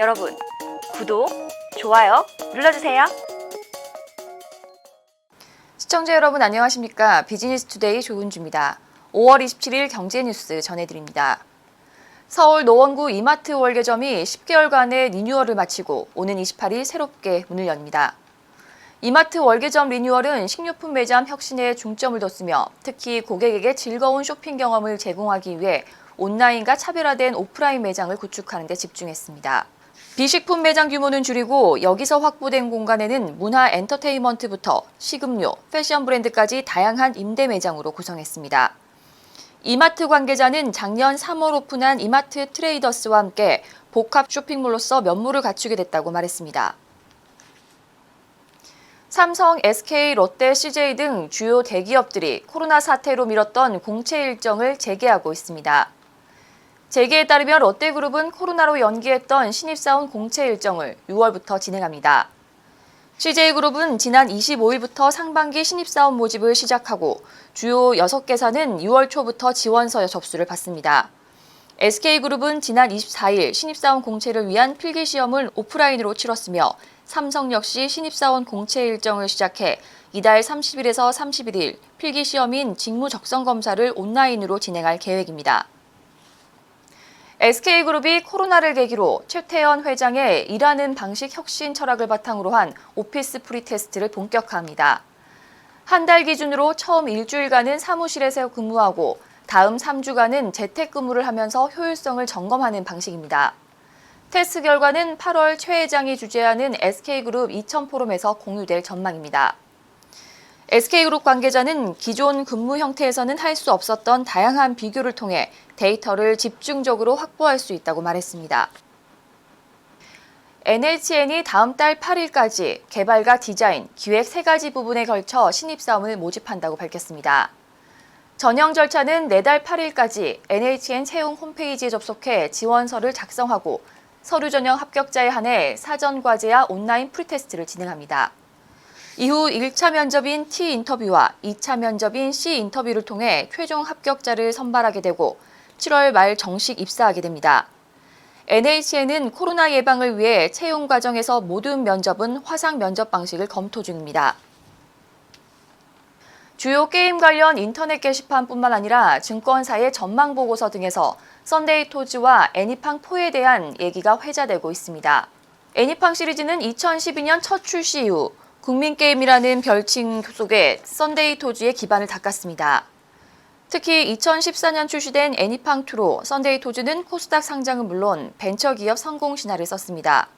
여러분, 구독, 좋아요 눌러주세요. 시청자 여러분 안녕하십니까? 비즈니스투데이 조은주입니다. 5월 27일 경제뉴스 전해드립니다. 서울 노원구 이마트 월계점이 10개월간의 리뉴얼을 마치고 오는 28일 새롭게 문을 엽니다. 이마트 월계점 리뉴얼은 식료품 매장 혁신에 중점을 뒀으며 특히 고객에게 즐거운 쇼핑 경험을 제공하기 위해 온라인과 차별화된 오프라인 매장을 구축하는 데 집중했습니다. 비식품 매장 규모는 줄이고 여기서 확보된 공간에는 문화 엔터테인먼트부터 식음료, 패션 브랜드까지 다양한 임대 매장으로 구성했습니다. 이마트 관계자는 작년 3월 오픈한 이마트 트레이더스와 함께 복합 쇼핑몰로서 면모를 갖추게 됐다고 말했습니다. 삼성, SK, 롯데, CJ 등 주요 대기업들이 코로나 사태로 미뤘던 공채 일정을 재개하고 있습니다. 재계에 따르면 롯데그룹은 코로나로 연기했던 신입사원 공채 일정을 6월부터 진행합니다. CJ그룹은 지난 25일부터 상반기 신입사원 모집을 시작하고 주요 6개사는 6월 초부터 지원서 접수를 받습니다. SK그룹은 지난 24일 신입사원 공채를 위한 필기시험을 오프라인으로 치렀으며 삼성 역시 신입사원 공채 일정을 시작해 이달 30일에서 31일 필기시험인 직무적성검사를 온라인으로 진행할 계획입니다. SK그룹이 코로나를 계기로 최태원 회장의 일하는 방식 혁신 철학을 바탕으로 한 오피스 프리 테스트를 본격화합니다. 한 달 기준으로 처음 일주일간은 사무실에서 근무하고 다음 3주간은 재택근무를 하면서 효율성을 점검하는 방식입니다. 테스트 결과는 8월 최 회장이 주재하는 SK그룹 2000포럼에서 공유될 전망입니다. SK그룹 관계자는 기존 근무 형태에서는 할 수 없었던 다양한 비교를 통해 데이터를 집중적으로 확보할 수 있다고 말했습니다. NHN이 다음 달 8일까지 개발과 디자인, 기획 3가지 부분에 걸쳐 신입사원을 모집한다고 밝혔습니다. 전형 절차는 내달 8일까지 NHN 채용 홈페이지에 접속해 지원서를 작성하고 서류 전형 합격자에 한해 사전 과제와 온라인 프리테스트를 진행합니다. 이후 1차 면접인 T 인터뷰와 2차 면접인 C 인터뷰를 통해 최종 합격자를 선발하게 되고 7월 말 정식 입사하게 됩니다. NHN은 코로나 예방을 위해 채용 과정에서 모든 면접은 화상 면접 방식을 검토 중입니다. 주요 게임 관련 인터넷 게시판뿐만 아니라 증권사의 전망 보고서 등에서 썬데이토즈와 애니팡4에 대한 얘기가 회자되고 있습니다. 애니팡 시리즈는 2012년 첫 출시 이후 국민게임이라는 별칭 속에 썬데이토즈의 기반을 닦았습니다. 특히 2014년 출시된 애니팡2로 썬데이토즈는 코스닥 상장은 물론 벤처기업 성공 신화를 썼습니다.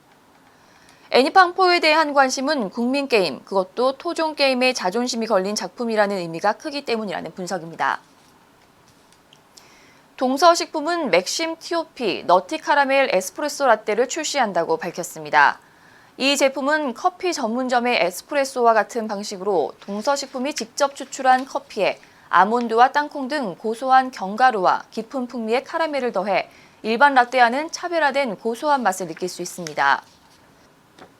애니팡4에 대한 관심은 국민게임, 그것도 토종게임의 자존심이 걸린 작품이라는 의미가 크기 때문이라는 분석입니다. 동서식품은 맥심 TOP 너티 카라멜 에스프레소 라떼를 출시한다고 밝혔습니다. 이 제품은 커피 전문점의 에스프레소와 같은 방식으로 동서식품이 직접 추출한 커피에 아몬드와 땅콩 등 고소한 견과류와 깊은 풍미의 카라멜을 더해 일반 라떼와는 차별화된 고소한 맛을 느낄 수 있습니다.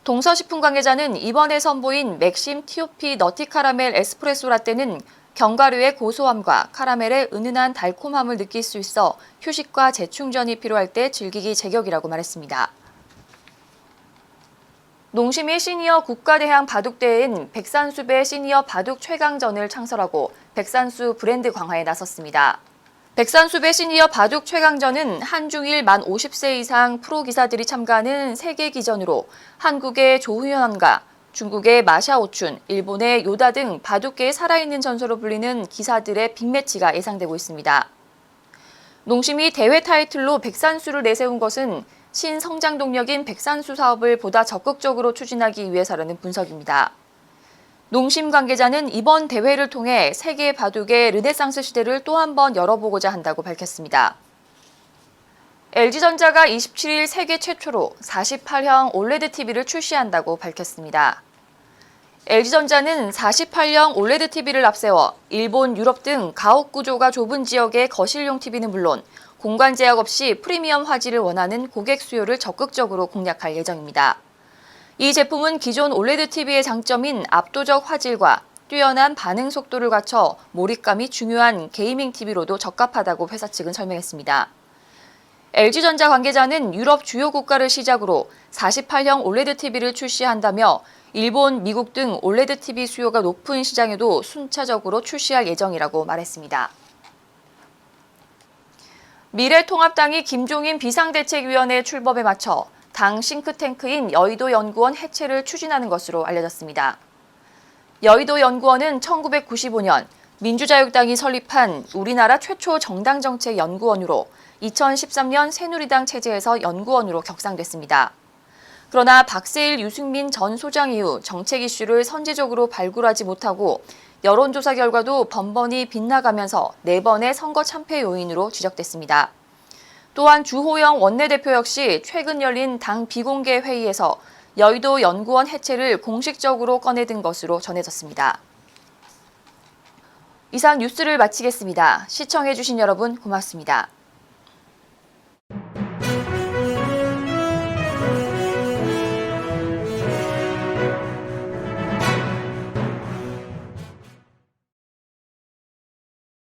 동서식품 관계자는 이번에 선보인 맥심 TOP 너티 카라멜 에스프레소 라떼는 견과류의 고소함과 카라멜의 은은한 달콤함을 느낄 수 있어 휴식과 재충전이 필요할 때 즐기기 제격이라고 말했습니다. 농심이 시니어 국가대항 바둑대회인 백산수배 시니어 바둑 최강전을 창설하고 백산수 브랜드 강화에 나섰습니다. 백산수배 시니어 바둑 최강전은 한중일 만 50세 이상 프로 기사들이 참가하는 세계 기전으로 한국의 조훈현과 중국의 마샤오춘, 일본의 요다 등 바둑계의 살아있는 전설로 불리는 기사들의 빅매치가 예상되고 있습니다. 농심이 대회 타이틀로 백산수를 내세운 것은 신성장 동력인 백산수 사업을 보다 적극적으로 추진하기 위해서라는 분석입니다. 농심 관계자는 이번 대회를 통해 세계 바둑의 르네상스 시대를 또 한 번 열어보고자 한다고 밝혔습니다. LG전자가 27일 세계 최초로 48형 올레드 TV를 출시한다고 밝혔습니다. LG전자는 48형 올레드 TV를 앞세워 일본, 유럽 등 가옥 구조가 좁은 지역의 거실용 TV는 물론 공간 제약 없이 프리미엄 화질을 원하는 고객 수요를 적극적으로 공략할 예정입니다. 이 제품은 기존 올레드 TV의 장점인 압도적 화질과 뛰어난 반응 속도를 갖춰 몰입감이 중요한 게이밍 TV로도 적합하다고 회사 측은 설명했습니다. LG전자 관계자는 유럽 주요 국가를 시작으로 48형 올레드 TV를 출시한다며 일본, 미국 등 올레드 TV 수요가 높은 시장에도 순차적으로 출시할 예정이라고 말했습니다. 미래통합당이 김종인 비상대책위원회 출범에 맞춰 당 싱크탱크인 여의도연구원 해체를 추진하는 것으로 알려졌습니다. 여의도연구원은 1995년 민주자유당이 설립한 우리나라 최초 정당정책연구원으로 2013년 새누리당 체제에서 연구원으로 격상됐습니다. 그러나 박세일, 유승민 전 소장 이후 정책 이슈를 선제적으로 발굴하지 못하고 여론조사 결과도 번번이 빗나가면서 4번의 선거 참패 요인으로 지적됐습니다. 또한 주호영 원내대표 역시 최근 열린 당 비공개 회의에서 여의도 연구원 해체를 공식적으로 꺼내든 것으로 전해졌습니다. 이상 뉴스를 마치겠습니다. 시청해주신 여러분 고맙습니다.